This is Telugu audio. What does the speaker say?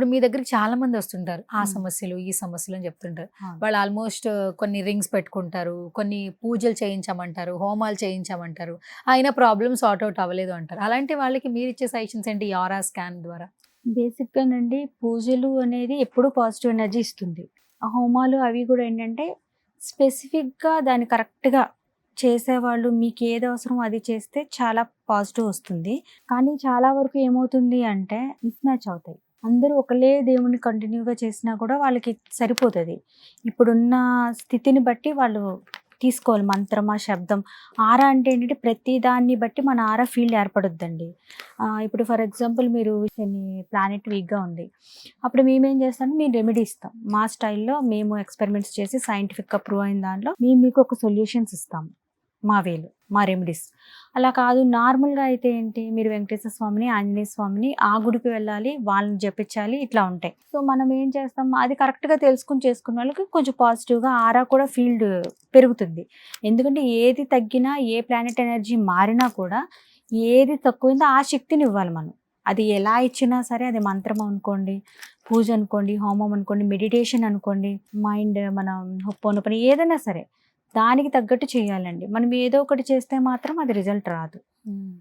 ఇప్పుడు మీ దగ్గరికి చాలా మంది వస్తుంటారు. ఆ హ్మ్. సమస్యలు, ఈ సమస్యలు అని చెప్తుంటారు. అవును. వాళ్ళు ఆల్మోస్ట్ కొన్ని రింగ్స్ పెట్టుకుంటారు. కొన్ని పూజలు చేయించమంటారు. హోమాలు చేయించమంటారు. అయినా ప్రాబ్లమ్ సార్ట్ ఔట్ అవ్వలేదు అంటారు. అలాంటి వాళ్ళకి మీరిచ్చే సజెషన్స్ ఏంటి? ఈ ఆరా స్కాన్ ద్వారా? బేసిక్‌గానండి పూజలు అనేది ఎప్పుడూ పాజిటివ్ ఎనర్జీ ఇస్తుంది. ఆ హోమాలు అవి గూడా ఏంటంటే, స్పెసిఫిక్‌గా దాన్ని కరెక్ట్‌గా చేసేవాళ్ళు మీకేది అవసరమో అది చేస్తే చాలా పాజిటివ్ వస్తుంది. కానీ చాలా వరకు ఏమవుతుంది అంటే మిస్ మ్యాచ్ అవుతాయి. అందరూ ఒకళ్ళే దేవుడిని కంటిన్యూగా చేసినా కూడా వాళ్ళకి సరిపోతది. ఇప్పుడున్న స్థితిని బట్టి వాళ్ళు తీసుకోవాలి మంత్రమా, శబ్దం. ఆరా అంటే ఏంటంటే ప్రతి దాన్ని బట్టి మన ఆరా ఫీల్డ్ ఏర్పడుద్దండి. ఇప్పుడు ఫర్ ఎగ్జాంపుల్ మీరు శని ప్లానెట్ వీక్‌గా ఉంది. అప్పుడు మేమేం చేస్తామంటే మేము రెమెడీ ఇస్తాం. మా స్టైల్‌లో మేము ఎక్స్‌పెరిమెంట్స్ చేసి సైంటిఫిక్‌గా ప్రూవ్ అయిన దాంట్లో మేము మీకు ఒక సొల్యూషన్స్ ఇస్తాము. మా వేలో, మా రెమెడీస్. అలా కాదు నార్మల్‌గా అయితే ఏంటి మీరు వెంకటేశ్వర స్వామిని, ఆంజనేయ స్వామిని ఆ గుడికి వెళ్ళాలి, వాళ్ళని జపించాలి ఇట్లా ఉంటాయి. సో, మనం ఏం చేస్తాం అది కరెక్ట్‌గా తెలుసుకొని చేసుకున్న వాళ్ళకి కొంచెం పాజిటివ్‌గా ఆరా కూడా ఫీల్డ్ పెరుగుతుంది. ఎందుకంటే ఏది తగ్గినా, ఏ ప్లానెట్ ఎనర్జీ మారినా కూడా ఏది తక్కువైందో ఆ శక్తినివ్వాలి మనం. అది ఎలా ఇచ్చినా సరే అది మంత్రం అనుకోండి, పూజ అనుకోండి, హోమం అనుకోండి, మెడిటేషన్ అనుకోండి, మైండ్ మనం హొప్పోనొప్పని ఏదైనా సరే దానికి తగ్గట్టు చేయాలండి. మనం ఏదో ఒకటి చేస్తే మాత్రం అది రిజల్ట్ రాదు. హ్మ్.